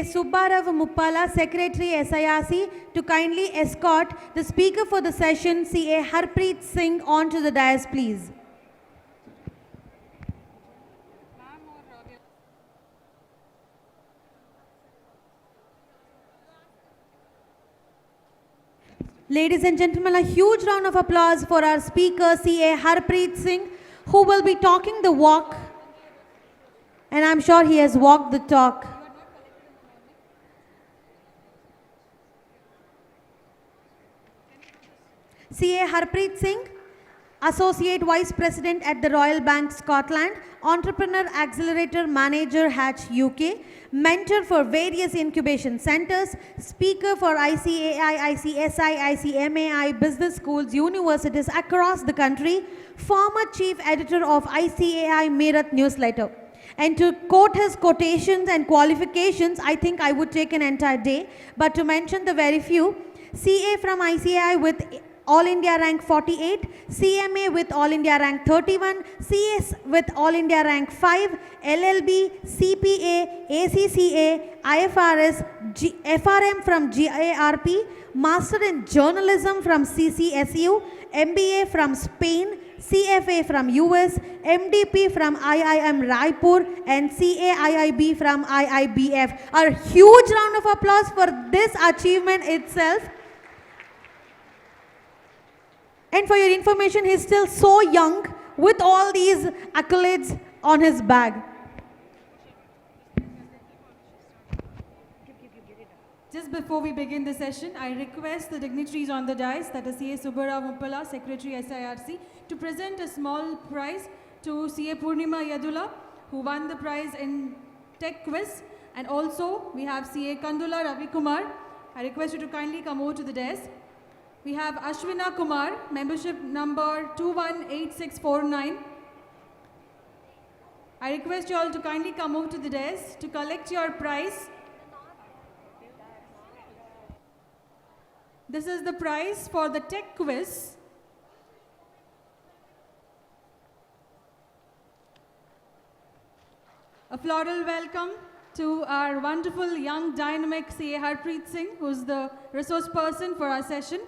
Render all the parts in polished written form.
Subbarav Muppala, Secretary SIRC, to kindly escort the speaker for the session, CA Harpreet Singh, onto the dais, please. Ladies and gentlemen, a huge round of applause for our speaker, CA Harpreet Singh, who will be talking the walk, and I'm sure he has walked the talk. CA Harpreet Singh, Associate Vice President at the Royal Bank Scotland, Entrepreneur Accelerator Manager Hatch UK, Mentor for various incubation centers, Speaker for ICAI, ICSI, ICMAI, business schools, universities across the country, former Chief Editor of ICAI Meerut newsletter. And to quote his quotations and qualifications, I think I would take an entire day, but to mention the very few, CA from ICAI with All India rank 48, CMA with All India rank 31, CS with All India rank 5, LLB, CPA, ACCA, IFRS, FRM from GIRP, Master in Journalism from CCSU, MBA from Spain, CFA from US, MDP from IIM Raipur, and CAIIB from IIBF. A huge round of applause for this achievement itself. And for your information, he's still so young with all these accolades on his bag. Just before we begin the session, I request the dignitaries on the dais, that is CA Subbarav Muppala, Secretary SIRC, to present a small prize to CA Purnima Yadula, who won the prize in Tech Quiz. And also, we have CA Kandula Ravi Kumar. I request you to kindly come over to the dais. We have Ashwina Kumar, membership number 218649. I request you all to kindly come over to the desk to collect your prize. This is the prize for the tech quiz. A floral welcome to our wonderful young dynamic CA Harpreet Singh, who's the resource person for our session.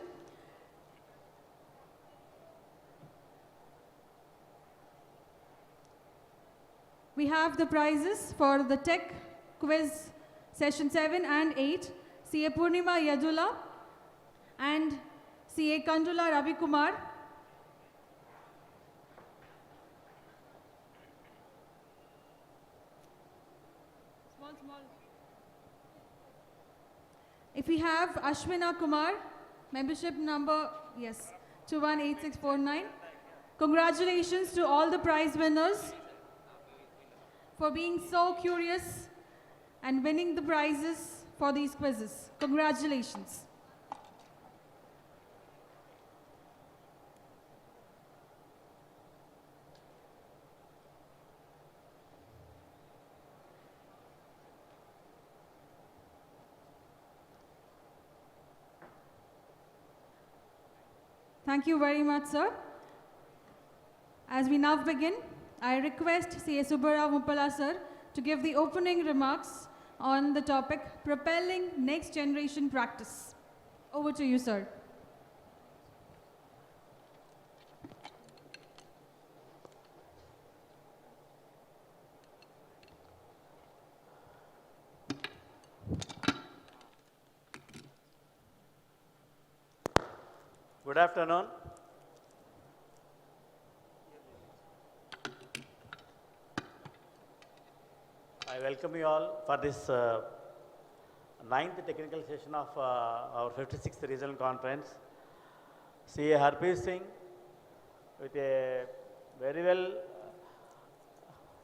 We have the prizes for the Tech Quiz Session 7 and 8, CA Purnima Yadula and CA Kandula Ravi Kumar. Small. If we have Ashwina Kumar, membership number, 218649. Congratulations to all the prize winners for being so curious and winning the prizes for these quizzes. Congratulations. Thank you very much, sir. As we now begin, I request CA Subbarav Muppala sir to give the opening remarks on the topic Propelling Next Generation Practice. Over to you, sir. Good afternoon. I welcome you all for this 9th technical session of our 56th regional conference. CA Harpreet Singh with a very well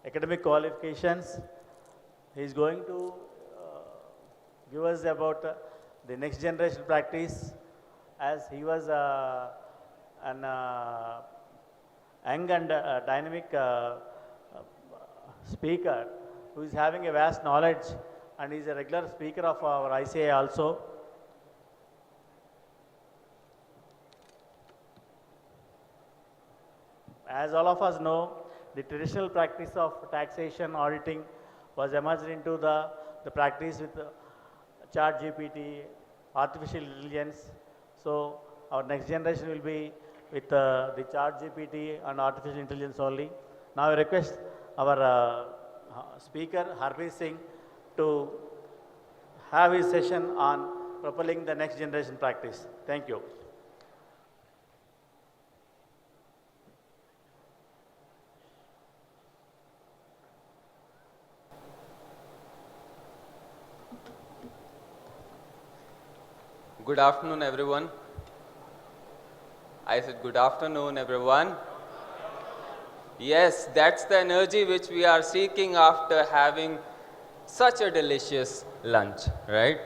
academic qualifications. He is going to give us about the next generation practice, as he was an young and dynamic speaker who is having a vast knowledge, and is a regular speaker of our ICAI also. As all of us know, the traditional practice of taxation auditing was emerged into the the practice with chat GPT, artificial intelligence. So our next generation will be with the chat GPT and artificial intelligence only. Now I request our speaker Harpreet Singh to have his session on propelling the next generation practice. Thank you. Good afternoon, everyone. I said good afternoon, everyone. Yes, that's the energy which we are seeking after having such a delicious lunch, right?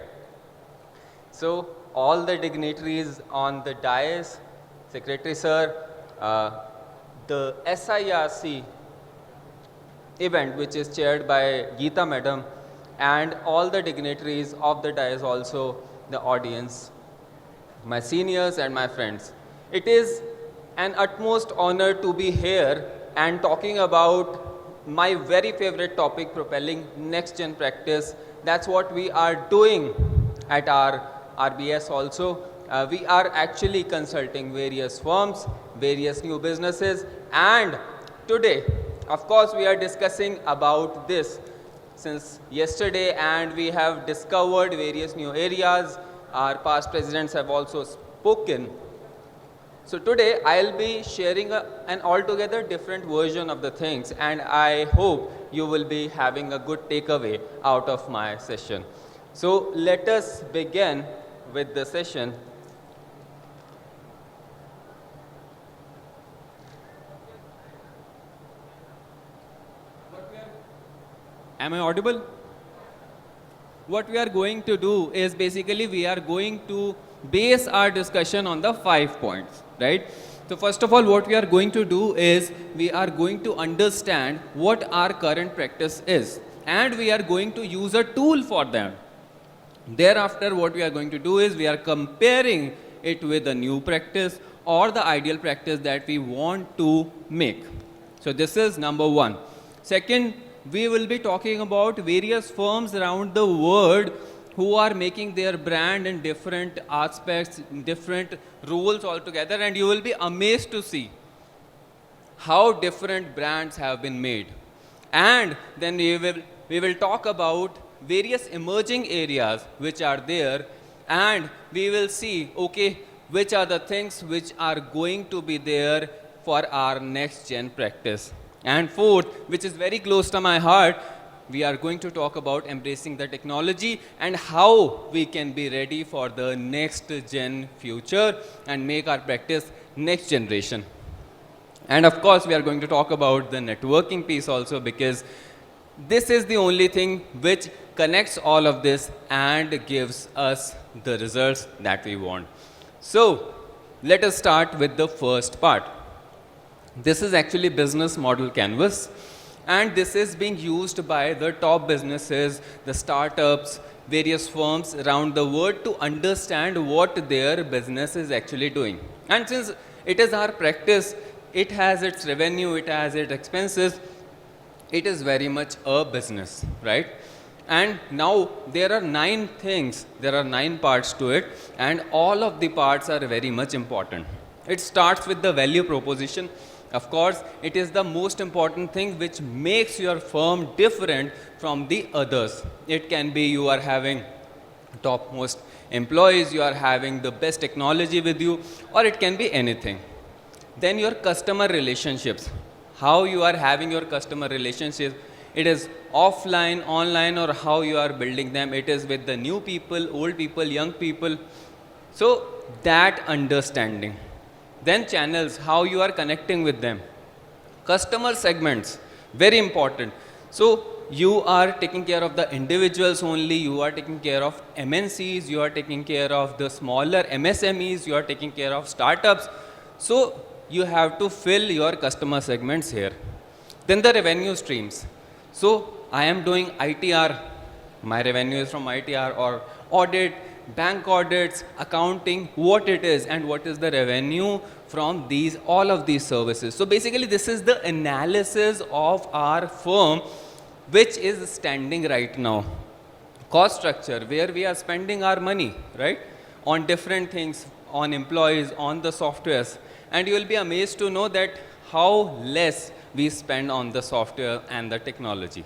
So, all the dignitaries on the dais, Secretary Sir, the SIRC event which is chaired by Geeta Madam, and all the dignitaries of the dais, also the audience, my seniors and my friends. It is an utmost honor to be here and talking about my very favorite topic, propelling next gen practice. That's what we are doing at our RBS also. We are actually consulting various firms, various new businesses, and today, of course, we are discussing about this since yesterday, and we have discovered various new areas. Our past presidents have also spoken. So today I'll be sharing an altogether different version of the things, and I hope you will be having a good takeaway out of my session. So let us begin with the session. Am I audible? What we are going to do is basically we are going to base our discussion on the 5 points, right? So first of all, what we are going to do is we are going to understand what our current practice is, and we are going to use a tool for that. Thereafter, what we are going to do is we are comparing it with a new practice or the ideal practice that we want to make. So this is number one. Second, we will be talking about various firms around the world who are making their brand in different aspects, different roles altogether, and you will be amazed to see how different brands have been made. And then we will talk about various emerging areas which are there, and we will see, okay, which are the things which are going to be there for our next gen practice. And fourth, which is very close to my heart, we are going to talk about embracing the technology and how we can be ready for the next gen future and make our practice next generation. And of course, we are going to talk about the networking piece also, because this is the only thing which connects all of this and gives us the results that we want. So let us start with the first part. This is actually business model canvas, and this is being used by the top businesses, the startups, various firms around the world to understand what their business is actually doing. And since it is our practice, it has its revenue, it has its expenses, it is very much a business, right? And now there are 9 things, there are 9 parts to it, and all of the parts are very much important. It starts with the value proposition. Of course, it is the most important thing which makes your firm different from the others. It can be you are having topmost employees, you are having the best technology with you, or it can be anything. Then your customer relationships, how you are having your customer relationships. It is offline, online, or how you are building them. It is with the new people, old people, young people. So that understanding. Then channels, how you are connecting with them. Customer segments, very important. So you are taking care of the individuals only, you are taking care of MNCs, you are taking care of the smaller MSMEs, you are taking care of startups. So you have to fill your customer segments here. Then the revenue streams. So I am doing ITR, my revenue is from ITR, or audit, bank audits, accounting, what it is, and what is the revenue from these, all of these services. So basically this is the analysis of our firm which is standing right now. cost structure where we are spending our money, right, on different things, on employees, on the softwares, and you will be amazed to know that how less we spend on the software and the technology.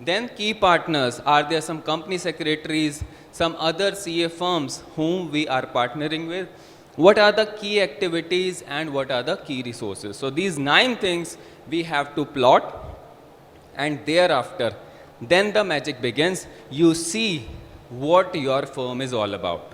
Then key partners, are there some company secretaries, some other CA firms whom we are partnering with? What are the key activities and what are the key resources? So these 9 things we have to plot, and thereafter, then the magic begins. You see what your firm is all about.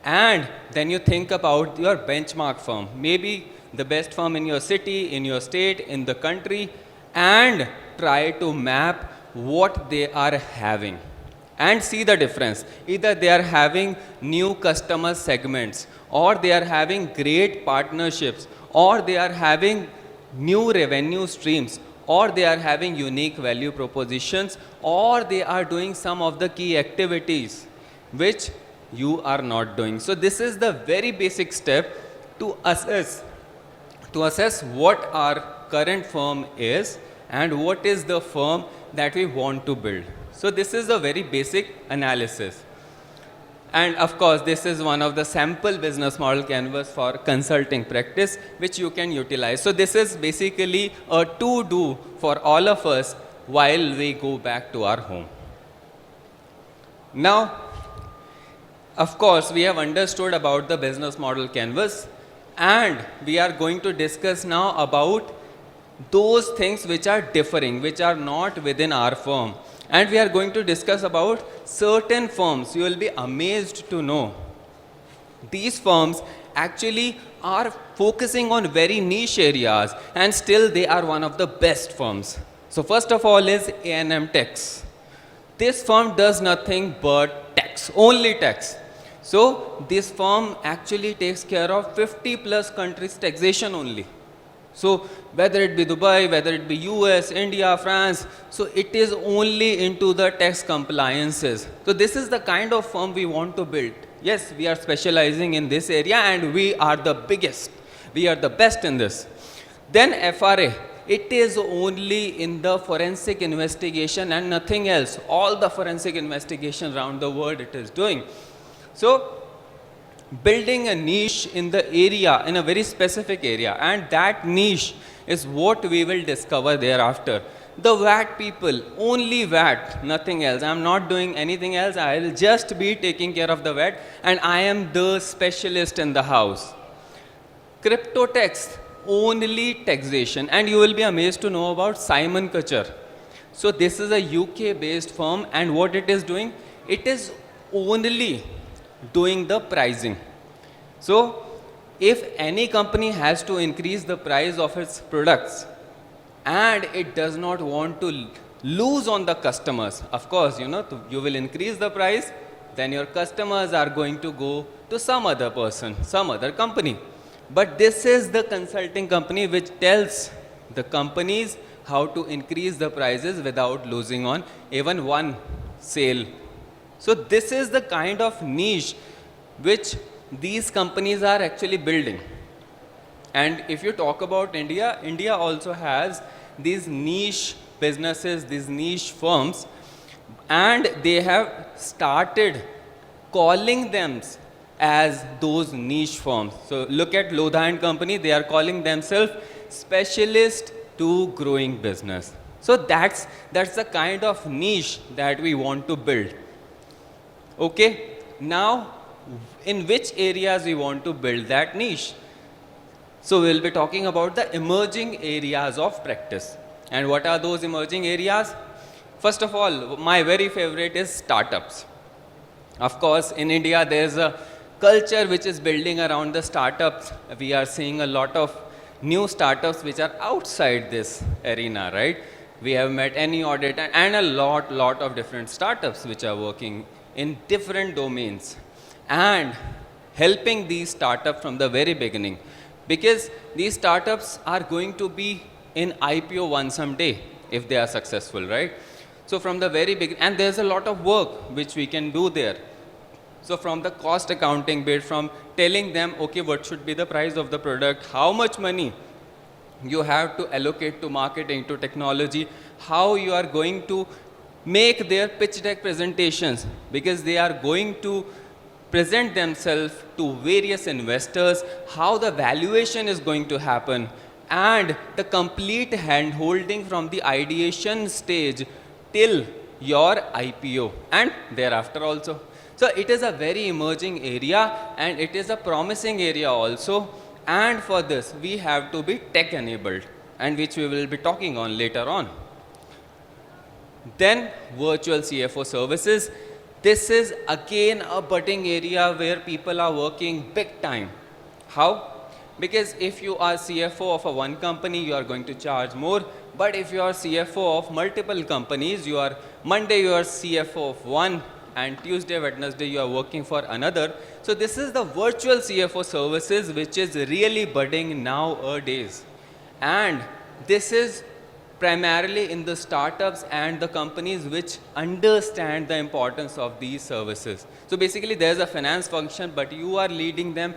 And then you think about your benchmark firm, maybe the best firm in your city, in your state, in the country, and try to map what they are having and see the difference. Either they are having new customer segments, or they are having great partnerships, or they are having new revenue streams, or they are having unique value propositions, or they are doing some of the key activities which you are not doing. So this is the very basic step to assess what our current firm is and what is the firm that we want to build. So this is a very basic analysis. And of course, this is one of the sample business model canvas for consulting practice, which you can utilize. So this is basically a to-do for all of us while we go back to our home. Now, of course, we have understood about the business model canvas, and we are going to discuss now about those things which are differing, which are not within our firm. And we are going to discuss about certain firms. You will be amazed to know these firms actually are focusing on very niche areas, and still they are one of the best firms. So first of all is A&M Tax. This firm does nothing but tax, only tax. So this firm actually takes care of 50 plus countries taxation only. So whether it be Dubai, whether it be US, India, France, so it is only into the tax compliances. So this is the kind of firm we want to build. Yes, we are specializing in this area and we are the biggest. We are the best in this. Then FRA, it is only in the forensic investigation and nothing else. All the forensic investigation around the world it is doing. So building a niche in the area, in a very specific area, and that niche is what we will discover thereafter. The VAT people, only VAT, nothing else. I am not doing anything else. I will just be taking care of the VAT, and I am the specialist in the house. Crypto tax, only taxation, and you will be amazed to know about Simon Kucher. So this is a UK based firm, and what it is doing, it is only doing the pricing. So if any company has to increase the price of its products and it does not want to lose on the customers, of course, you will increase the price, then your customers are going to go to some other person, some other company. But this is the consulting company which tells the companies how to increase the prices without losing on even one sale. So this is the kind of niche which these companies are actually building. And if you talk about India, India also has these niche businesses, these niche firms, and they have started calling them as those niche firms. So look at Lodha and Company, they are calling themselves specialist to growing business. So that's the kind of niche that we want to build. Okay, now in which areas we want to build that niche? So we'll be talking about the emerging areas of practice. And what are those emerging areas? First of all, my very favorite is startups. Of course, in India, there's a culture which is building around the startups. We are seeing a lot of new startups which are outside this arena, right? We have met any audit and a lot of different startups which are working in different domains and helping these startups from the very beginning, because these startups are going to be in IPO one someday if they are successful, right? So from the very beginning, and there's a lot of work which we can do there. So from the cost accounting bit, from telling them, okay, what should be the price of the product, how much money you have to allocate to marketing, to technology, how you are going to make their pitch deck presentations, because they are going to present themselves to various investors, how the valuation is going to happen, and the complete hand-holding from the ideation stage till your IPO and thereafter also. So it is a very emerging area and it is a promising area also, and for this we have to be tech enabled, and which we will be talking on later on. Then virtual CFO services. This is again a budding area where people are working big time. How? Because if you are CFO of a one company, you are going to charge more. But if you are CFO of multiple companies, Monday you are CFO of one, and Tuesday, Wednesday you are working for another. So this is the virtual CFO services which is really budding nowadays. And this is primarily in the startups and the companies which understand the importance of these services. So basically there's a finance function, but you are leading them,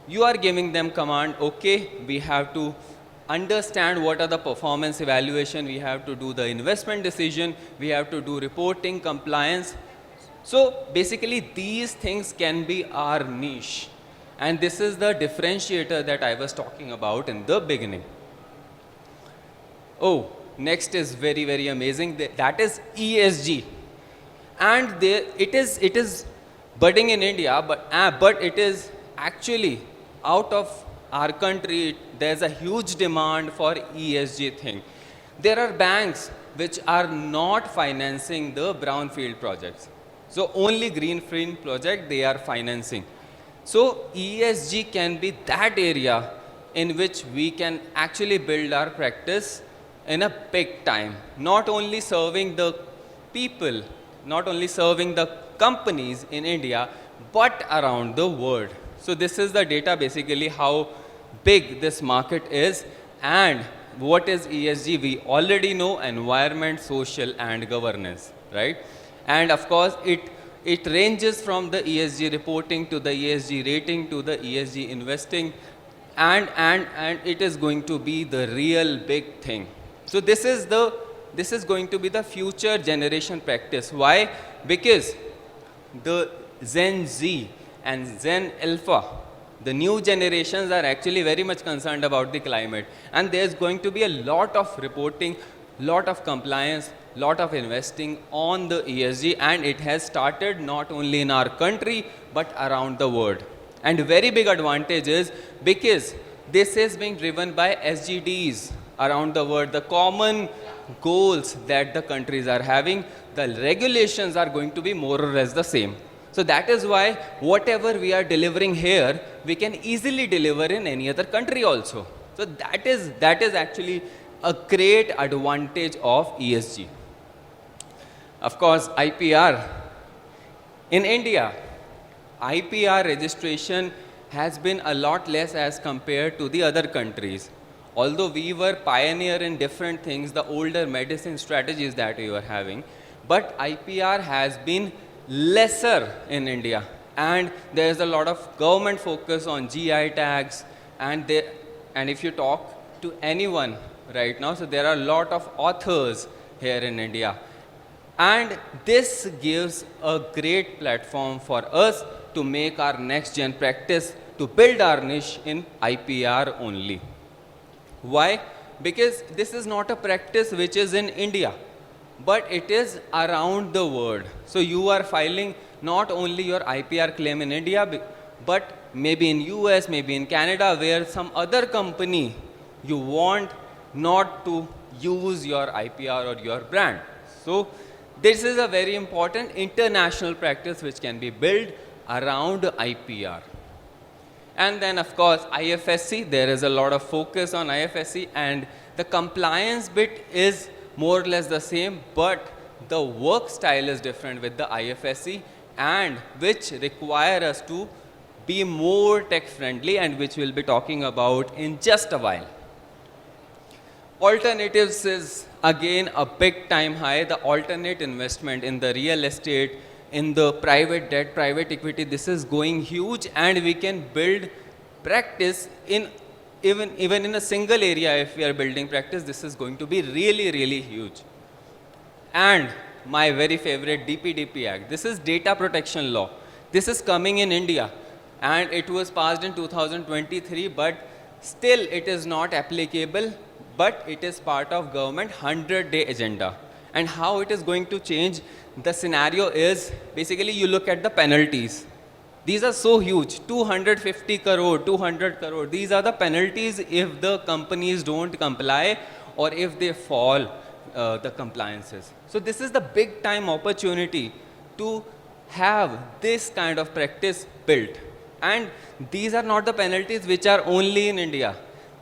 you are giving them command, okay, we have to understand what are the performance evaluation, we have to do the investment decision, we have to do reporting, compliance. So basically these things can be our niche. And this is the differentiator that I was talking about in the beginning. Oh, next is very, very amazing. That is ESG. And it is budding in India, but it is actually out of our country. There's a huge demand for ESG thing. There are banks which are not financing the brownfield projects. So only greenfield project they are financing. So ESG can be that area in which we can actually build our practice in a big time, not only serving the people, not only serving the companies in India, but around the world. So this is the data, basically how big this market is. And what is ESG? We already know: environment, social and governance, right? And of course it ranges from the ESG reporting to the ESG rating to the ESG investing, and it is going to be the real big thing. So this is going to be the future generation practice. Why? Because the Gen Z and Gen Alpha, the new generations, are actually very much concerned about the climate. And there's going to be a lot of reporting, lot of compliance, lot of investing on the ESG, and it has started not only in our country, but around the world. And very big advantage is because this is being driven by SDGs around the world, the common goals that the countries are having. The regulations are going to be more or less the same. So that is why whatever we are delivering here, we can easily deliver in any other country also. So that is actually a great advantage of ESG. Of course, IPR. In India, IPR registration has been a lot less as compared to the other countries. Although we were pioneer in different things, the older medicine strategies that we were having, but IPR has been lesser in India. And there is a lot of government focus on GI tags, and if you talk to anyone right now, so there are a lot of authors here in India. And this gives a great platform for us to make our next gen practice, to build our niche in IPR only. Why? Because this is not a practice which is in India, but it is around the world. So you are filing not only your IPR claim in India, but maybe in US, maybe in Canada, where some other company you want not to use your IPR or your brand. So this is a very important international practice which can be built around IPR. And then of course IFSC, there is a lot of focus on IFSC, and the compliance bit is more or less the same, but the work style is different with the IFSC, and which require us to be more tech friendly, and which we'll be talking about in just a while. Alternatives is again a big time high. The alternate investment in the real estate, in the private debt, private equity, this is going huge, and we can build practice in even in a single area. If we are building practice, this is going to be really, really huge. And my very favorite DPDP Act. This is Data Protection Law. This is coming in India, and it was passed in 2023, but still it is not applicable, but it is part of government 100-day agenda. And how it is going to change the scenario is, basically you look at the penalties. These are so huge, 250 crore, 200 crore. These are the penalties if the companies don't comply or if they fall the compliances. So this is the big time opportunity to have this kind of practice built. And these are not the penalties which are only in India.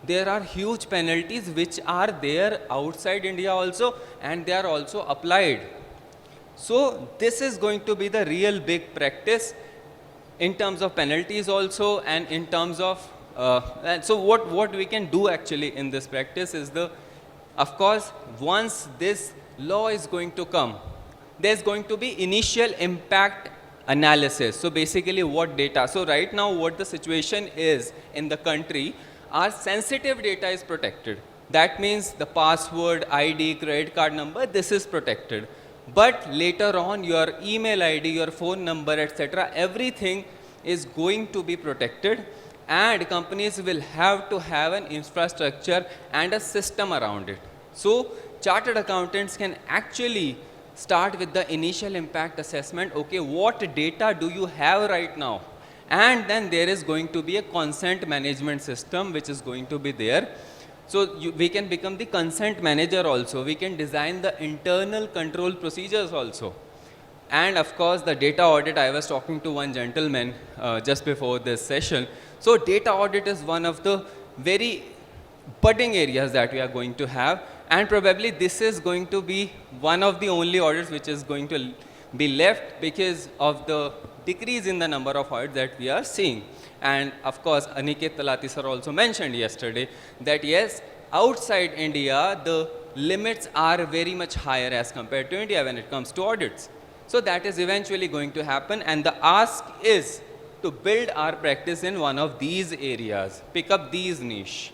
There are huge penalties which are there outside India also, and they are also applied. So this is going to be the real big practice in terms of penalties also, and in terms of, and so what we can do actually in this practice is of course, once this law is going to come, there's going to be initial impact analysis. So basically what data, so right now what the situation is in the country, our sensitive data is protected. That means the password, ID, credit card number, this is protected. But later on, your email ID, your phone number, etc., everything is going to be protected, and companies will have to have an infrastructure and a system around it. So chartered accountants can actually start with the initial impact assessment. Okay, what data do you have right now? And then there is going to be a consent management system which is going to be there. So we can become the consent manager also. We can design the internal control procedures also. And of course, the data audit, I was talking to one gentleman just before this session. So data audit is one of the very budding areas that we are going to have. And probably this is going to be one of the only audits which is going to be left because of the decrease in the number of audits that we are seeing. And of course, Aniket Talati sir also mentioned yesterday that yes, outside India, the limits are very much higher as compared to India when it comes to audits. So that is eventually going to happen, and the ask is to build our practice in one of these areas, pick up these niche.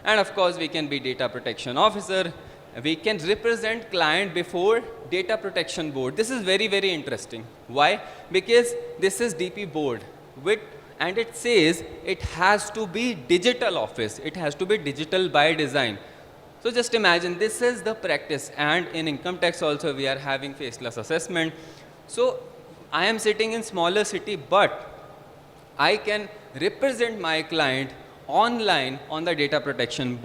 And of course, we can be data protection officer. We can represent client before data protection board. This is very, very interesting. Why? Because this is DP board and it says it has to be digital office. It has to be digital by design. So just imagine this is the practice, and in income tax also we are having faceless assessment. So I am sitting in smaller city, but I can represent my client online on the data protection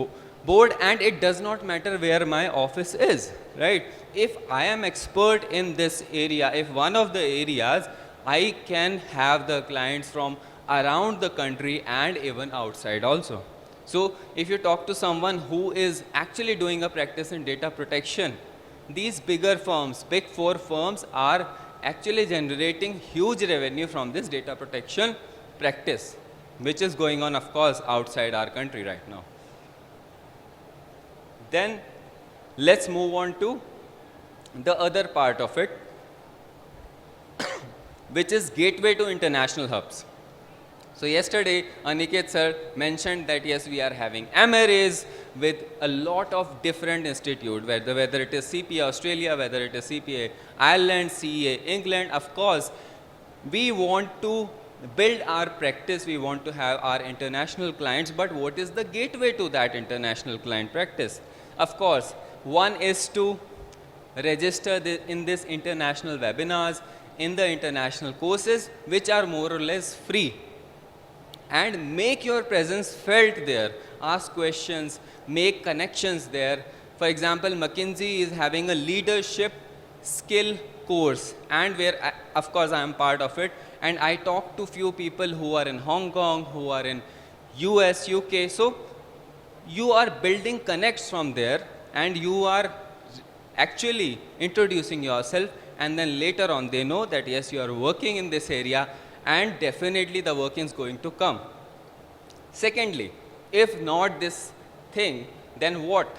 board, and it does not matter where my office is, right? If I am expert in this area, if one of the areas, I can have the clients from around the country and even outside also. So if you talk to someone who is actually doing a practice in data protection, these bigger firms, big four firms, are actually generating huge revenue from this data protection practice, which is going on, of course, outside our country right now. Then let's move on to the other part of it, which is gateway to international hubs. So yesterday, Aniket sir mentioned that yes, we are having MRAs with a lot of different institutes, whether it is CPA Australia, whether it is CPA Ireland, CA England. Of course, we want to build our practice, we want to have our international clients, but what is the gateway to that international client practice? Of course, one is to register in this international webinars, in the international courses, which are more or less free. And make your presence felt there. Ask questions, make connections there. For example, McKinsey is having a leadership skill course, and where, of course, I am part of it. And I talk to few people who are in Hong Kong, who are in US, UK. So you are building connects from there, and you are actually introducing yourself, and then later on they know that yes, you are working in this area, and definitely the working is going to come. Secondly, if not this thing, then what?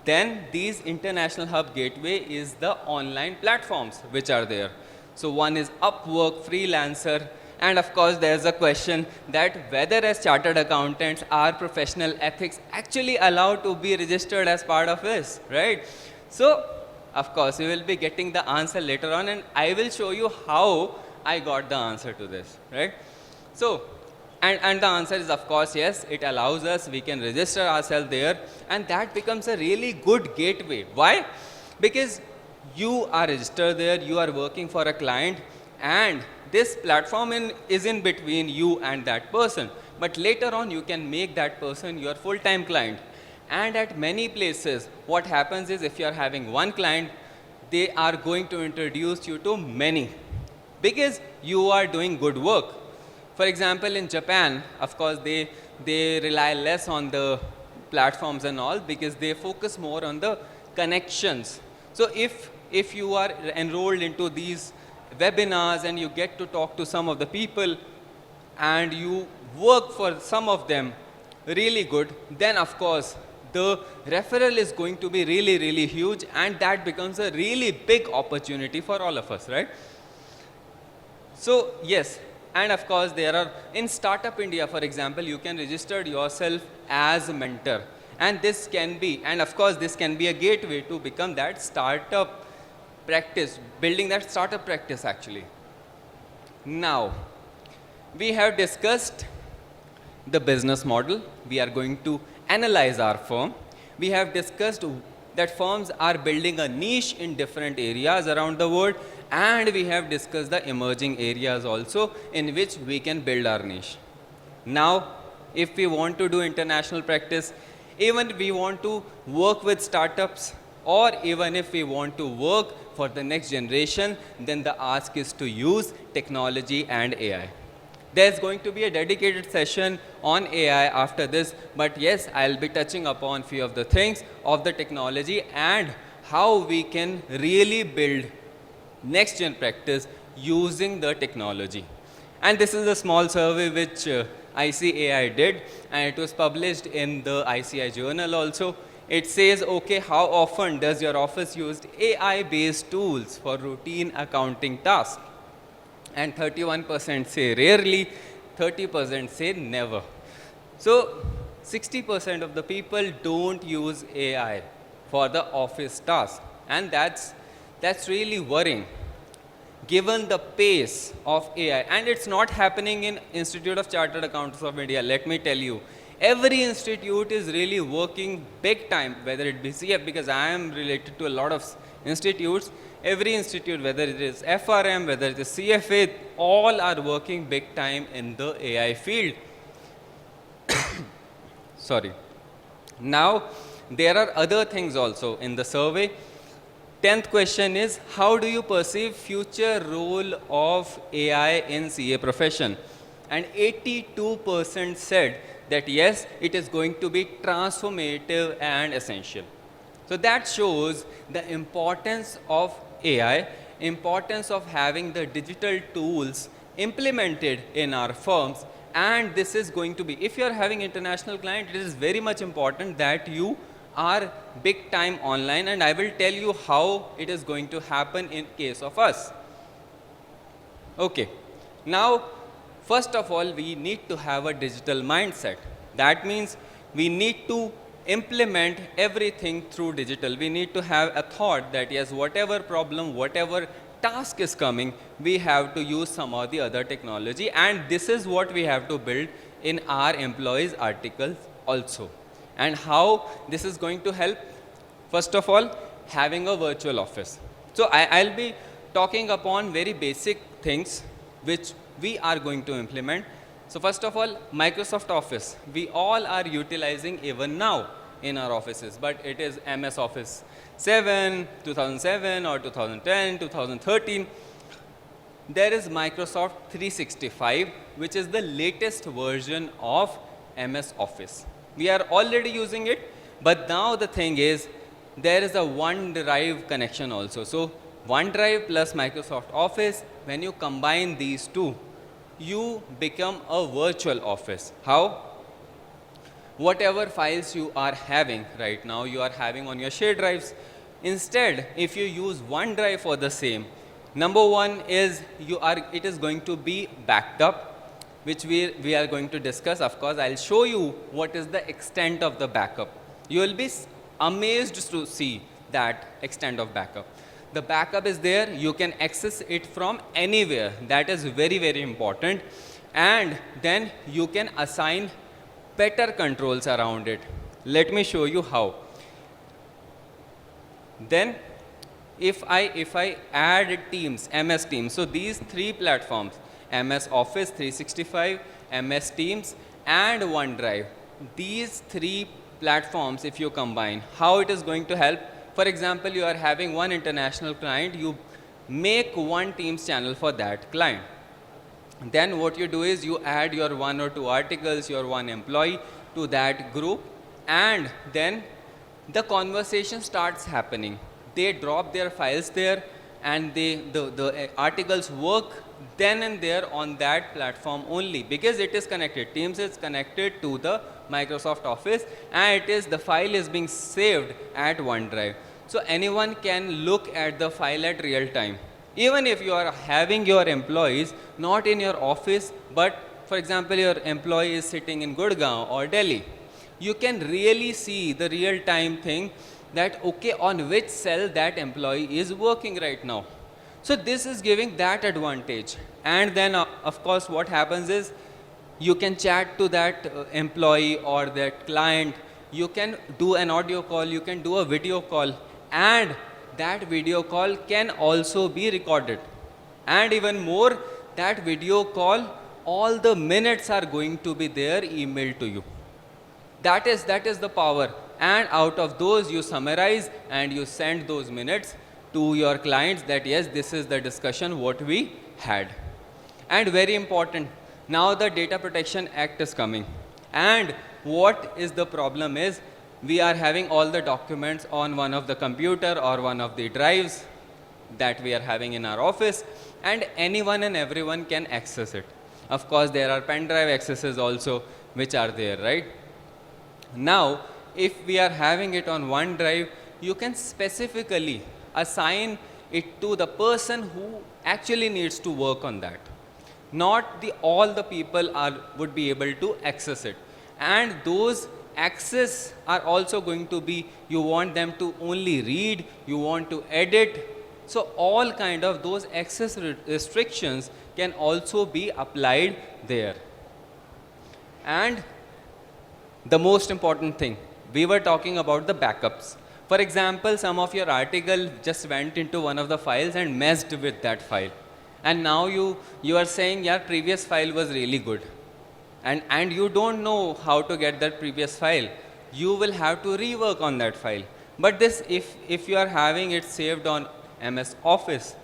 Then these international hub gateway is the online platforms which are there. So one is Upwork, Freelancer, and of course there's a question that whether as chartered accountants are professional ethics actually allowed to be registered as part of this, right? So of course, you will be getting the answer later on, and I will show you how I got the answer to this, right? So, and the answer is, of course, yes, it allows us, we can register ourselves there, and that becomes a really good gateway. Why? Because you are registered there, you are working for a client, and this platform is in between you and that person. But later on, you can make that person your full-time client. And at many places, what happens is, if you are having one client, they are going to introduce you to many, because you are doing good work. For example, in Japan, of course, they rely less on the platforms and all, because they focus more on the connections. So if you are enrolled into these webinars and you get to talk to some of the people and you work for some of them really good, then of course the referral is going to be really, really huge, and that becomes a really big opportunity for all of us, right? So yes, and of course there are, in Startup India, for example, you can register yourself as a mentor, and this can be, and of course this can be a gateway to become that startup practice, building that startup practice actually. Now, we have discussed the business model. We are going to analyze our firm. We have discussed that firms are building a niche in different areas around the world, and we have discussed the emerging areas also in which we can build our niche. Now, if we want to do international practice, even we want to work with startups, or even if we want to work for the next generation, then the ask is to use technology and AI. There's going to be a dedicated session on AI after this, but yes, I'll be touching upon few of the things of the technology and how we can really build next gen practice using the technology. And this is a small survey which ICAI did, and it was published in the ICAI journal also. It says, okay, how often does your office use AI-based tools for routine accounting tasks? And 31% say rarely, 30% say never. So 60% of the people don't use AI for the office task, and that's really worrying given the pace of AI. And it's not happening in Institute of Chartered Accountants of India, let me tell you. Every institute is really working big time, whether it be CF, because I am related to a lot of institutes. Every institute, whether it is FRM, whether it is CFA, all are working big time in the AI field. Sorry. Now, there are other things also in the survey. 10th question is, how do you perceive future role of AI in CA profession? And 82% said that yes, it is going to be transformative and essential. So that shows the importance of AI, importance of having the digital tools implemented in our firms. And this is going to be, if you are having international client, it is very much important that you are big time online, and I will tell you how it is going to happen in case of us. Okay, now first of all, we need to have a digital mindset. That means we need to implement everything through digital. We need to have a thought that yes, whatever problem, whatever task is coming, we have to use some or the other technology, and this is what we have to build in our employees articles also. And how this is going to help? First of all, having a virtual office. So I'll be talking upon very basic things which we are going to implement. So first of all, Microsoft Office. We all are utilizing even now in our offices, but it is MS Office 7, 2007 or 2010, 2013. There is Microsoft 365, which is the latest version of MS Office. We are already using it, but now the thing is, there is a OneDrive connection also. So OneDrive plus Microsoft Office, when you combine these two, you become a virtual office. How? Whatever files you are having right now, you are having on your shared drives. Instead, if you use OneDrive for the same, number one is it is going to be backed up, which we are going to discuss. Of course, I'll show you what is the extent of the backup. You will be amazed to see that extent of backup. The backup is there, you can access it from anywhere. That is very, very important. And then you can assign better controls around it. Let me show you how. Then if I add Teams, MS Teams, so these three platforms, MS Office 365, MS Teams and OneDrive, these three platforms, if you combine, how it is going to help. For example, you are having one international client, you make one Teams channel for that client. Then what you do is you add your 1 or 2 articles, your one employee to that group, and then the conversation starts happening. They drop their files there, and the articles work then and there on that platform only, because it is connected. Teams is connected to the Microsoft Office, and the file is being saved at OneDrive. So anyone can look at the file at real time. Even if you are having your employees not in your office, but for example, your employee is sitting in Gurgaon or Delhi, you can really see the real time thing that, okay, on which cell that employee is working right now. So this is giving that advantage. And then of course what happens is you can chat to that employee or that client. You can do an audio call, you can do a video call, and that video call can also be recorded. And even more, that video call, all the minutes are going to be there emailed to you. That is the power. And out of those you summarize and you send those minutes to your clients that yes, this is the discussion what we had. And very important, now the Data Protection Act is coming. And what is the problem is, we are having all the documents on one of the computer or one of the drives that we are having in our office, and anyone and everyone can access it. Of course, there are pen drive accesses also which are there, right? Now, if we are having it on OneDrive, you can specifically assign it to the person who actually needs to work on that. Not all the people would be able to access it. And those access are also going to be, you want them to only read, you want to edit. So all kind of those access restrictions can also be applied there. And the most important thing, we were talking about the backups. For example, some of your article just went into one of the files and messed with that file. And now you are saying, yeah, previous file was really good. And you don't know how to get that previous file. You will have to rework on that file. But this, if you are having it saved on MS Office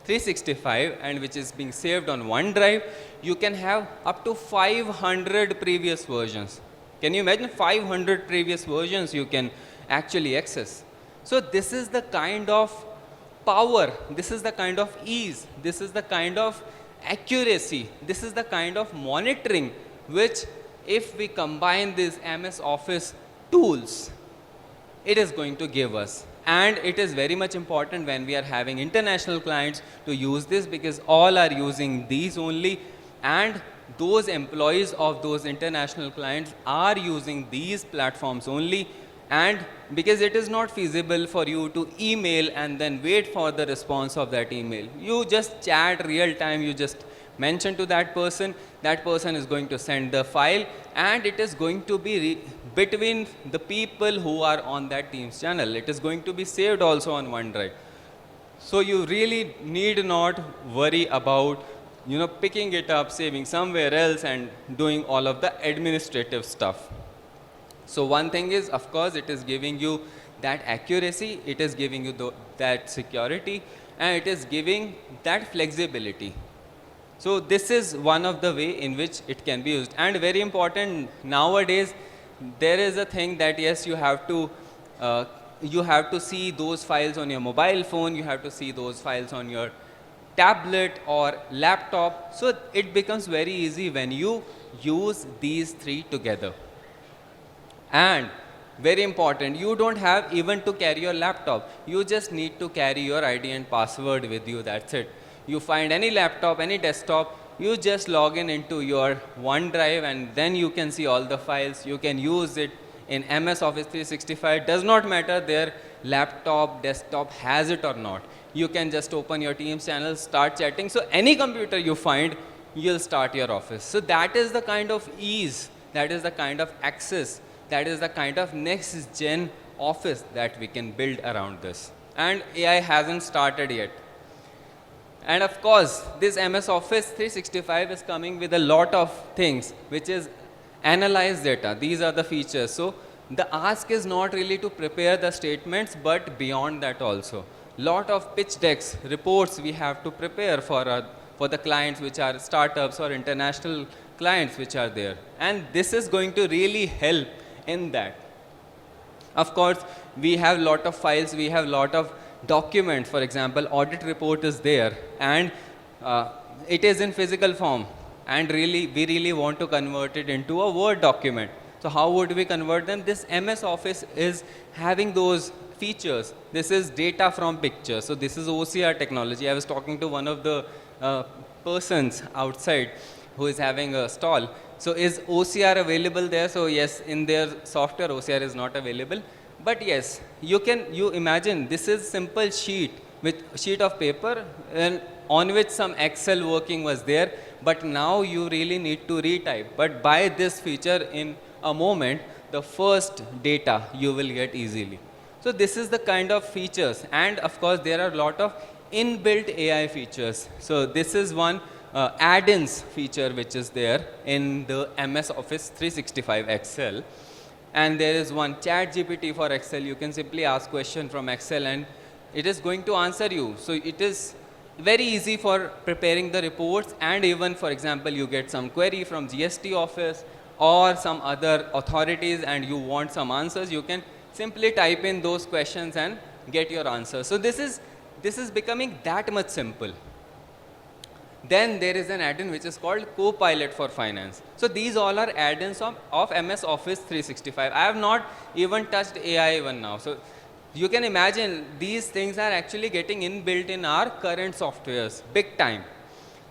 365 and which is being saved on OneDrive, you can have up to 500 previous versions. Can you imagine 500 previous versions you can actually access? So this is the kind of power, this is the kind of ease, this is the kind of accuracy, this is the kind of monitoring which, if we combine these MS Office tools, it is going to give us. And it is very much important when we are having international clients to use this, because all are using these only, and those employees of those international clients are using these platforms only. And because it is not feasible for you to email and then wait for the response of that email. You just chat real time, you just mention to that person is going to send the file, and it is going to be between the people who are on that Teams channel. It is going to be saved also on OneDrive. So you really need not worry about picking it up, saving somewhere else and doing all of the administrative stuff. So one thing is, of course, it is giving you that accuracy, it is giving you that security, and it is giving that flexibility. So this is one of the way in which it can be used. And very important, nowadays, there is a thing that yes, you have to see those files on your mobile phone, you have to see those files on your tablet or laptop. So it becomes very easy when you use these three together. And very important, you don't have even to carry your laptop. You just need to carry your ID and password with you, that's it. You find any laptop, any desktop, you just log into your OneDrive, and then you can see all the files. You can use it in MS Office 365. Does not matter there laptop, desktop has it or not. You can just open your Teams channel, start chatting. So any computer you find, you'll start your office. So that is the kind of ease, that is the kind of access, that is the kind of next gen office that we can build around this. And AI hasn't started yet. And of course, this MS Office 365 is coming with a lot of things, which is analyze data. These are the features. So the ask is not really to prepare the statements, but beyond that also. Lot of pitch decks, reports we have to prepare for the clients which are startups or international clients which are there. And this is going to really help in that. Of course, we have lot of files, we have lot of documents. For example, audit report is there, and it is in physical form, and we really want to convert it into a Word document. So how would we convert them? This MS Office is having those features. This is data from pictures. So this is OCR technology. I was talking to one of the persons outside who is having a stall. So is OCR available there? So yes, in their software OCR is not available. But yes, you imagine this is simple sheet of paper and on which some Excel working was there, but now you really need to retype. But by this feature, in a moment, the first data you will get easily. So this is the kind of features, and of course there are a lot of inbuilt AI features. So this is one add-ins feature which is there in the MS Office 365 Excel. And there is one chat GPT for Excel. You can simply ask question from Excel and it is going to answer you. So it is very easy for preparing the reports, and even for example you get some query from GST office or some other authorities and you want some answers, you can simply type in those questions and get your answers. So this is becoming that much simple. Then there is an add-in which is called Copilot for Finance. So these all are add-ins of MS Office 365. I have not even touched AI even now. So you can imagine these things are actually getting inbuilt in our current softwares, big time.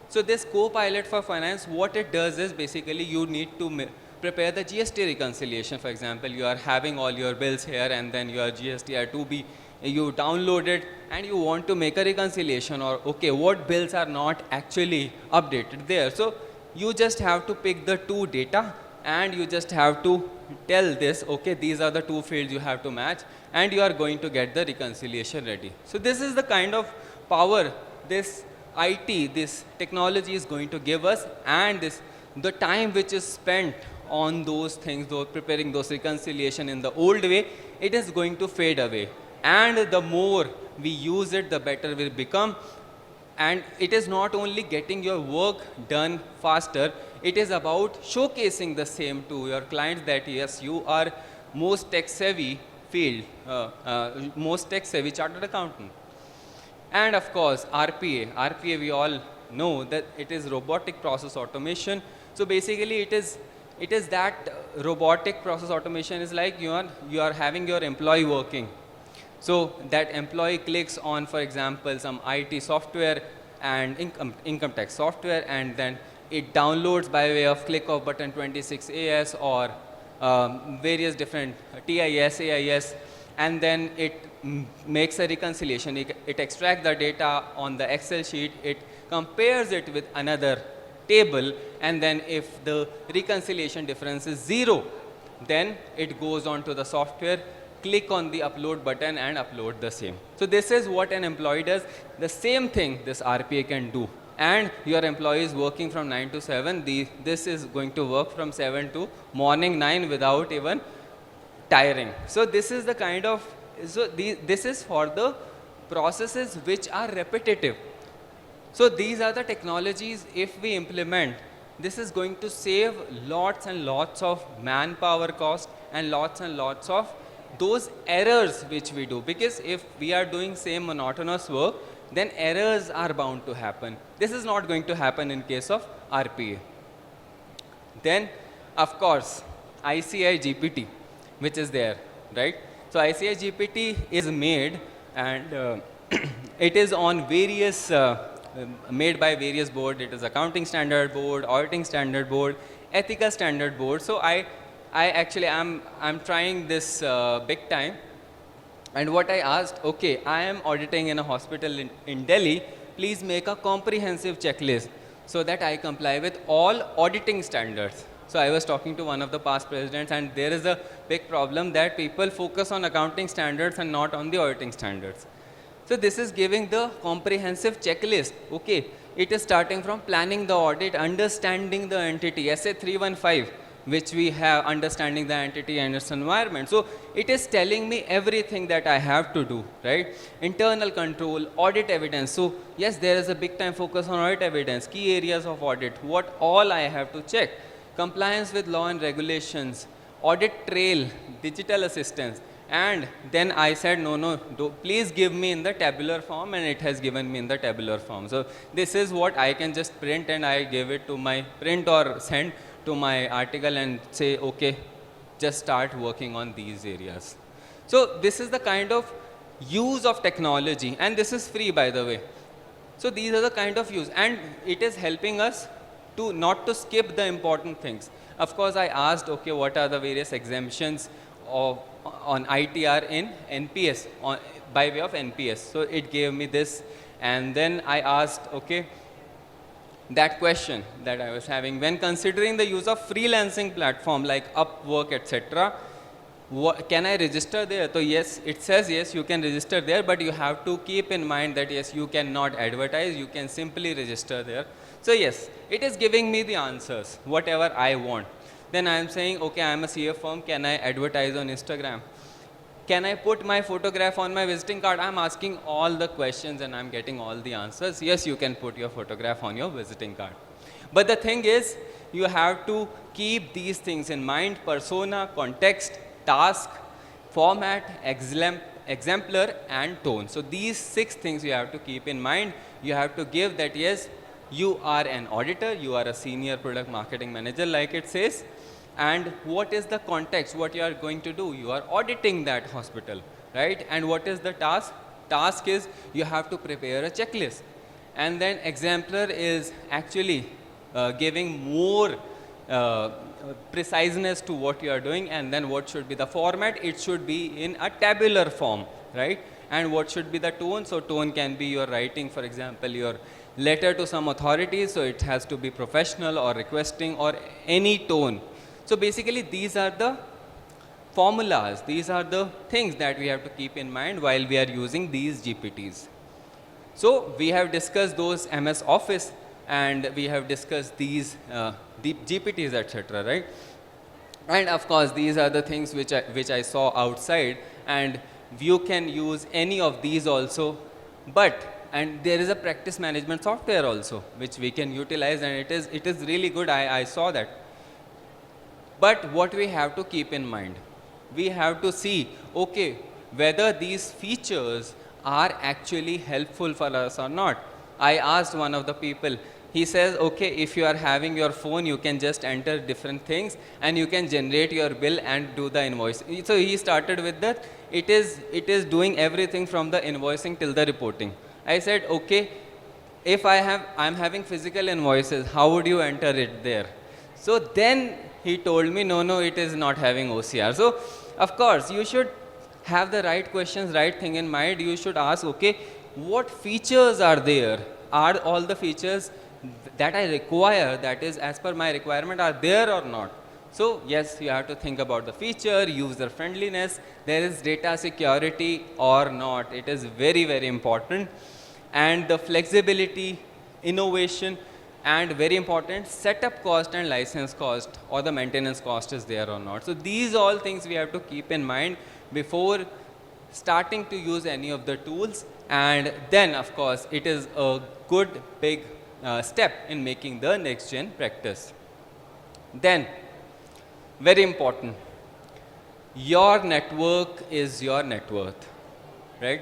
So this Copilot for Finance, what it does is basically you need to prepare the GST reconciliation. For example, you are having all your bills here and then your GST are to be, you download it and you want to make a reconciliation, or okay, what bills are not actually updated there. So you just have to pick the two data and you just have to tell this, okay, these are the two fields you have to match, and you are going to get the reconciliation ready. So this is the kind of power this IT, this technology is going to give us, and the time which is spent on those things, preparing those reconciliation in the old way, it is going to fade away. And the more we use it, the better will become. And it is not only getting your work done faster, it is about showcasing the same to your clients that yes, you are most tech savvy field, most tech savvy chartered accountant. And of course, RPA. RPA, we all know that it is robotic process automation. So basically it is that robotic process automation is like you are having your employee working. So that employee clicks on, for example, some IT software and income tax software, and then it downloads by way of click of button 26AS or various different TIS, AIS, and then it makes a reconciliation. It extracts the data on the Excel sheet, it compares it with another table, and then if the reconciliation difference is 0, then it goes on to the software, click on the upload button and upload the same. So this is what an employee does. The same thing this RPA can do. And your employee is working from 9 to 7. This is going to work from 7 to morning 9 without even tiring. So this is the kind of, this is for the processes which are repetitive. So these are the technologies, if we implement, this is going to save lots and lots of manpower cost and lots of those errors which we do. Because if we are doing same monotonous work, then errors are bound to happen. This is not going to happen in case of RPA. Then, of course, ICAI GPT, which is there, right? So ICAI GPT is made, and it is on various, made by various board. It is accounting standard board, auditing standard board, ethical standard board. So I'm trying this big time. And what I asked, okay, I am auditing in a hospital in Delhi, please make a comprehensive checklist so that I comply with all auditing standards. So I was talking to one of the past presidents, and there is a big problem that people focus on accounting standards and not on the auditing standards. So this is giving the comprehensive checklist. Okay, it is starting from planning the audit, understanding the entity, SA 315, which we have, understanding the entity and its environment. So it is telling me everything that I have to do, right? Internal control, audit evidence. So yes, there is a big time focus on audit evidence, key areas of audit, what all I have to check, compliance with law and regulations, audit trail, digital assistance. And then I said, no, please give me in the tabular form, and it has given me in the tabular form. So this is what I can just print, and I give it to my print or send to my article and say, okay, just start working on these areas. So this is the kind of use of technology, and this is free, by the way. So these are the kind of use, and it is helping us to not to skip the important things. Of course, I asked, okay, what are the various exemptions on ITR in NPS, by way of NPS. So it gave me this, and then I asked, okay, that question that I was having, when considering the use of freelancing platform like Upwork, etc., can I register there? So yes, it says yes, you can register there, but you have to keep in mind that yes, you cannot advertise, you can simply register there. So yes, it is giving me the answers, whatever I want. Then I am saying, okay, I am a CA firm, can I advertise on Instagram? Can I put my photograph on my visiting card? I'm asking all the questions and I'm getting all the answers. Yes, you can put your photograph on your visiting card. But the thing is, you have to keep these things in mind: persona, context, task, format, exemplar, and tone. So these 6 things you have to keep in mind. You have to give that, yes, you are an auditor, you are a senior product marketing manager, like it says. And what is the context, what you are going to do? You are auditing that hospital, right? And what is the task? Task is you have to prepare a checklist. And then exemplar is actually giving more preciseness to what you are doing. And then what should be the format? It should be in a tabular form, right? And what should be the tone? So tone can be your writing, for example, your letter to some authorities, so it has to be professional or requesting or any tone. So basically these are the formulas, these are the things that we have to keep in mind while we are using these GPTs. So we have discussed those MS Office, and we have discussed these deep GPTs, etc., right? And of course these are the things which I saw outside, and you can use any of these also. And there is a practice management software also which we can utilize, and it is really good. I saw that. But what we have to keep in mind, we have to see, okay, whether these features are actually helpful for us or not. I asked one of the people, he says, okay, if you are having your phone, you can just enter different things and you can generate your bill and do the invoice. So he started with that. It is doing everything from the invoicing till the reporting. I said, okay, if I'm having physical invoices, how would you enter it there? So then he told me, no, it is not having OCR. So of course, you should have the right questions, right thing in mind. You should ask, okay, what features are there? Are all the features that I require, that is as per my requirement, are there or not? So yes, you have to think about the feature, user friendliness, there is data security or not. It is very, very important. And the flexibility, innovation, and very important, setup cost and license cost or the maintenance cost is there or not. So these all things we have to keep in mind before starting to use any of the tools. And then of course it is a good big step in making the next gen practice. Then very important, your network is your net worth, right?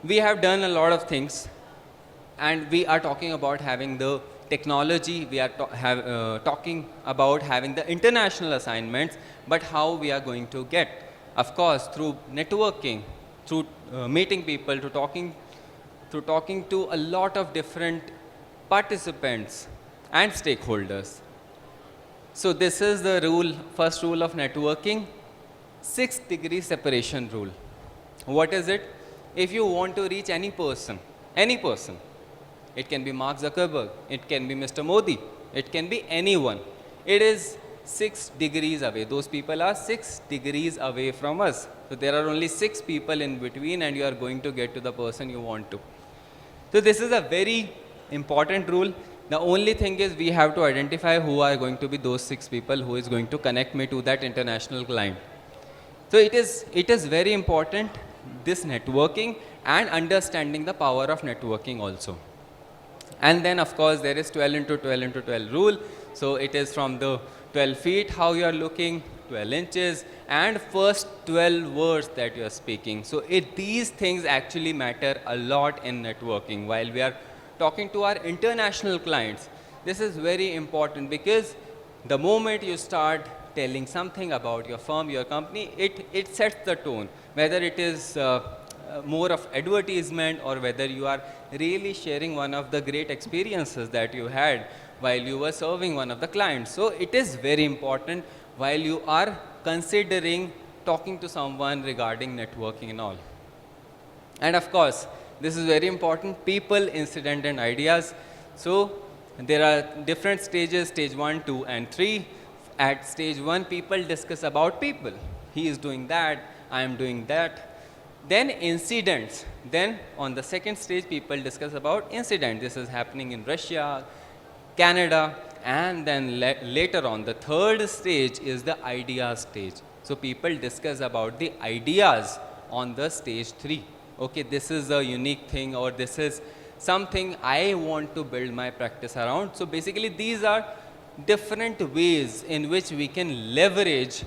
We have done a lot of things, and we are talking about having the technology, we are talking about having the international assignments, but how we are going to get? Of course, through networking, through meeting people, through talking to a lot of different participants and stakeholders. So this is the rule, first rule of networking. 6-degree separation rule. What is it? If you want to reach any person, it can be Mark Zuckerberg, it can be Mr. Modi, it can be anyone. It is 6 degrees away. Those people are 6 degrees away from us. So there are only 6 people in between and you are going to get to the person you want to. So this is a very important rule. The only thing is we have to identify who are going to be those 6 people who is going to connect me to that international client. So it is very important, this networking and understanding the power of networking also. And then of course there is 12 into 12 into 12 rule. So it is from the 12 feet how you are looking, 12 inches and first 12 words that you are speaking. So these things actually matter a lot in networking. While we are talking to our international clients, this is very important because the moment you start telling something about your firm, your company, it sets the tone. Whether it is more of advertisement or whether you are really sharing one of the great experiences that you had while you were serving one of the clients. So it is very important while you are considering talking to someone regarding networking and all. And of course, this is very important, people, incident and ideas. So there are different stages, stage 1, 2 and 3. At stage 1, people discuss about people. He is doing that, I am doing that. Then incidents. Then on the second stage, people discuss about incident. This is happening in Russia, Canada, and then later on, the third stage is the idea stage. So people discuss about the ideas on the stage 3. Okay, this is a unique thing or this is something I want to build my practice around. So basically these are different ways in which we can leverage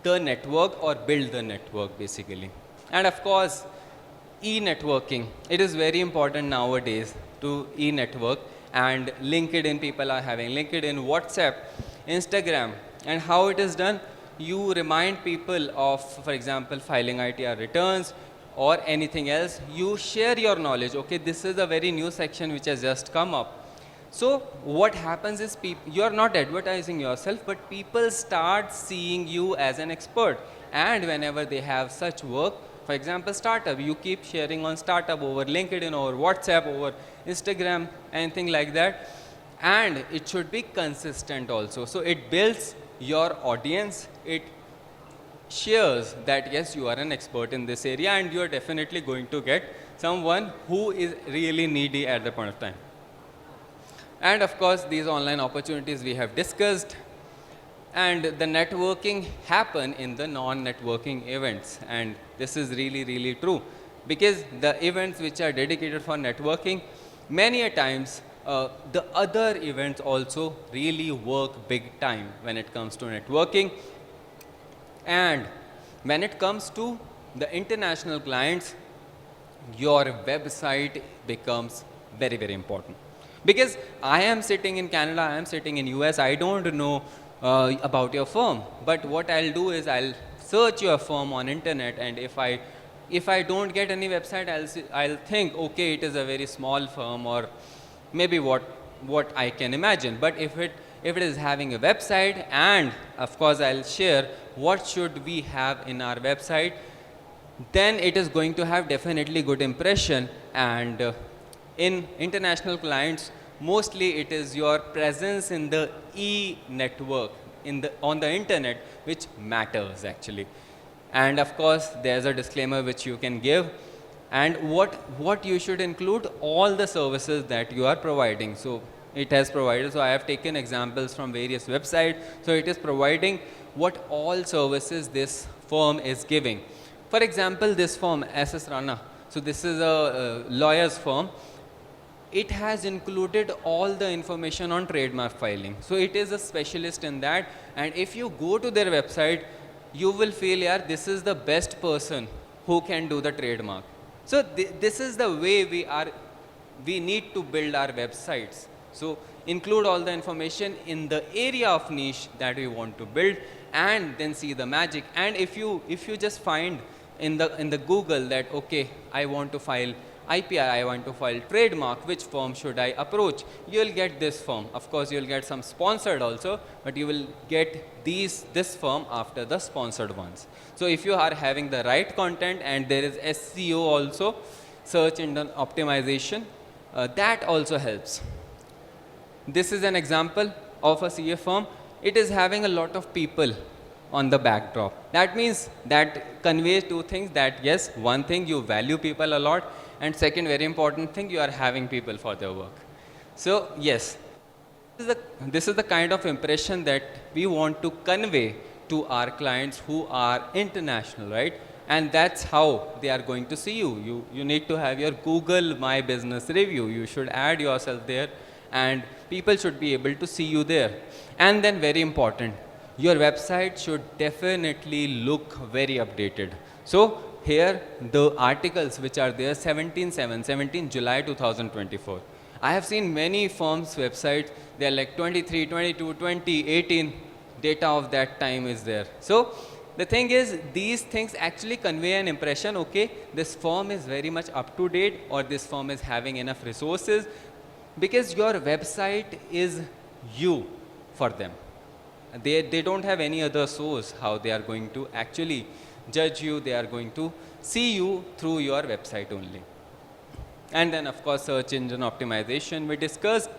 the network or build the network basically. And of course, e-networking. It is very important nowadays to e-network, and LinkedIn, people are having LinkedIn, WhatsApp, Instagram. And how it is done? You remind people of, for example, filing ITR returns or anything else. You share your knowledge. Okay, this is a very new section which has just come up. So what happens is you are not advertising yourself, but people start seeing you as an expert. And whenever they have such work, for example, startup, you keep sharing on startup over LinkedIn, over WhatsApp, over Instagram, anything like that. And it should be consistent also. So it builds your audience. It shares that yes, you are an expert in this area and you are definitely going to get someone who is really needy at the point of time. And of course, these online opportunities we have discussed. And the networking happen in the non-networking events. And this is really, really true. Because the events which are dedicated for networking, many a times, the other events also really work big time when it comes to networking. And when it comes to the international clients, your website becomes very, very important. Because I am sitting in Canada, I am sitting in US, I don't know about your firm. But what I'll do is I'll search your firm on internet, and if I don't get any website, I'll think, okay, it is a very small firm or maybe what I can imagine. But if it is having a website, and of course I'll share what should we have in our website, then it is going to have definitely good impression. And in international clients, mostly it is your presence in the e-network, on the internet, which matters actually. And of course, there's a disclaimer which you can give. And what you should include, all the services that you are providing. So it has provided, so I have taken examples from various websites. So it is providing what all services this firm is giving. For example, this firm, SS Rana. So this is a lawyer's firm. It has included all the information on trademark filing. So it is a specialist in that. And if you go to their website, you will feel, yeah, this is the best person who can do the trademark. So this is the way we need to build our websites. So include all the information in the area of niche that we want to build, and then see the magic. And if you just find in the Google that, okay, I want to file IPI, I want to file trademark, which firm should I approach? You will get this firm. Of course, you will get some sponsored also, but you will get this firm after the sponsored ones. So if you are having the right content and there is SEO also, search engine optimization, that also helps. This is an example of a CA firm. It is having a lot of people on the backdrop. That means that conveys two things, that yes, one thing, you value people a lot, and second, very important thing, you are having people for their work. So yes, this is the kind of impression that we want to convey to our clients who are international, right? And that's how they are going to see you. You need to have your Google My Business review. You should add yourself there, and people should be able to see you there. And then very important, your website should definitely look very updated. So here the articles which are there, 17 July 2024. I have seen many firms' websites, they are like 23, 22, 20, 18, data of that time is there. So the thing is, these things actually convey an impression, okay, this firm is very much up to date, or this firm is having enough resources, because your website is you for them. They don't have any other source how they are going to actually judge you. They are going to see you through your website only. And then of course, search engine optimization we discussed.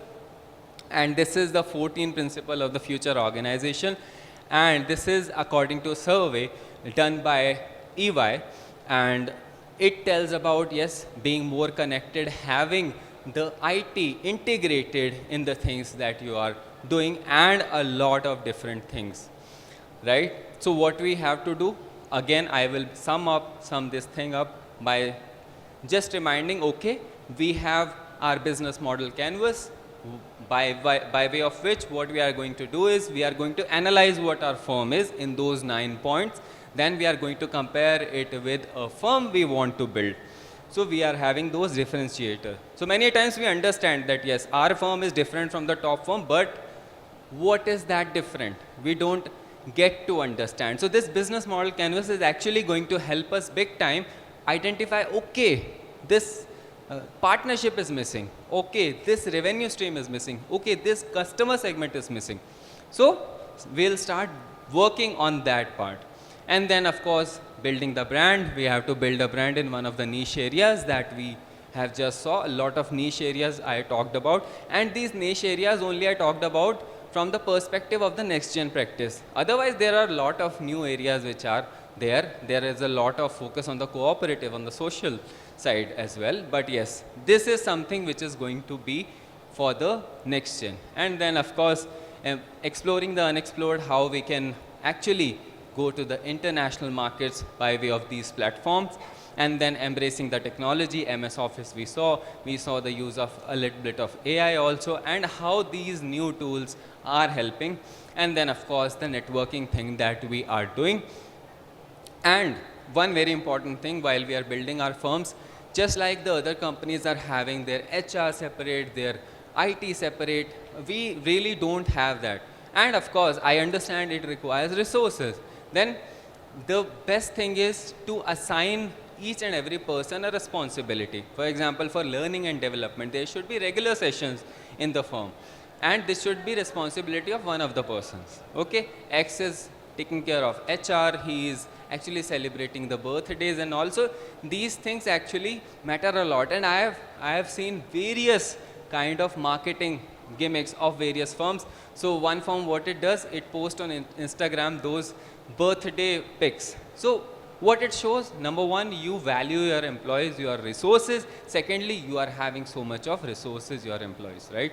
And this is the 14th principle of the future organization. And this is according to a survey done by EY. And it tells about, yes, being more connected, having the IT integrated in the things that you are doing, and a lot of different things, right? So what we have to do, again, I will sum this thing up by just reminding, okay, we have our business model canvas, by way of which what we are going to do is we are going to analyze what our firm is in those 9 points. Then we are going to compare it with a firm we want to build. So we are having those differentiators. So many times we understand that yes, our firm is different from the top firm, but what is that different? We don't get to understand. So this business model canvas is actually going to help us big time identify, okay, this partnership is missing. Okay, this revenue stream is missing. Okay, this customer segment is missing. So we'll start working on that part. And then of course, building the brand. We have to build a brand in one of the niche areas that we have just saw. A lot of niche areas I talked about. And these niche areas only I talked about from the perspective of the next gen practice. Otherwise, there are a lot of new areas which are there. There is a lot of focus on the cooperative, on the social side as well. But yes, this is something which is going to be for the next gen. And then of course, exploring the unexplored, how we can actually go to the international markets by way of these platforms. And then embracing the technology, MS Office we saw the use of a little bit of AI also, and how these new tools are helping. And then of course the networking thing that we are doing. And one very important thing while we are building our firms, just like the other companies are having their HR separate, their IT separate, we really don't have that. And of course, I understand it requires resources. Then the best thing is to assign each and every person a responsibility. For example, for learning and development, there should be regular sessions in the firm. And this should be responsibility of one of the persons. Okay, X is taking care of HR, he is actually celebrating the birthdays, and also these things actually matter a lot. And I have seen various kind of marketing gimmicks of various firms. So one firm, what it does, it posts on Instagram those birthday pics. So what it shows, number one, you value your employees, your resources. Secondly, you are having so much of resources, your employees, right?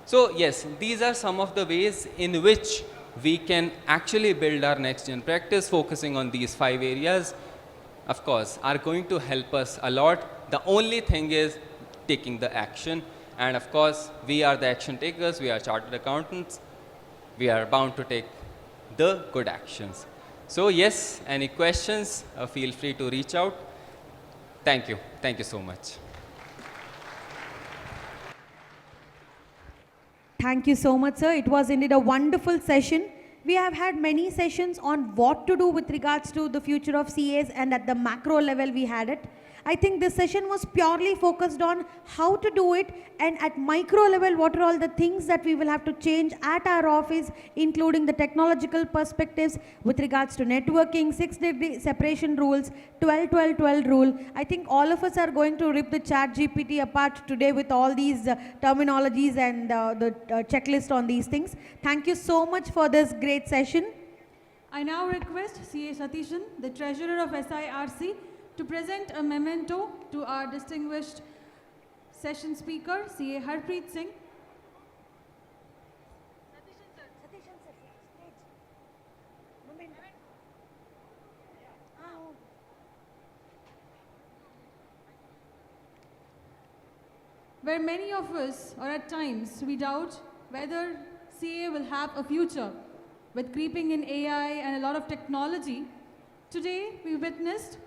So yes, these are some of the ways in which we can actually build our next gen practice. Focusing on these 5 areas, of course, are going to help us a lot. The only thing is taking the action. And of course, we are the action takers, we are chartered accountants. We are bound to take the good actions. So yes, any questions, feel free to reach out. Thank you. Thank you so much. Thank you so much, sir. It was indeed a wonderful session. We have had many sessions on what to do with regards to the future of CAs, and at the macro level we had it. I think this session was purely focused on how to do it, and at micro level, what are all the things that we will have to change at our office, including the technological perspectives with regards to networking, 6-degree separation rules, 12-12-12 rule. I think all of us are going to rip the chat GPT apart today with all these terminologies and the checklist on these things. Thank you so much for this great session. I now request CA Satishan, the Treasurer of SIRC, to present a memento to our distinguished session speaker, CA Harpreet Singh. Where many of us, or at times, we doubt whether CA will have a future with creeping in AI and a lot of technology, today we witnessed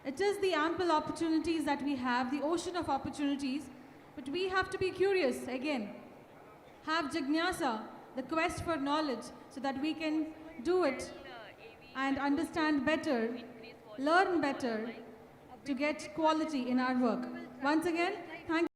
it is the ample opportunities that we have, the ocean of opportunities, but we have to be curious again. Have Jignasa, the quest for knowledge, so that we can do it and understand better, learn better, to get quality in our work. Once again, thank you.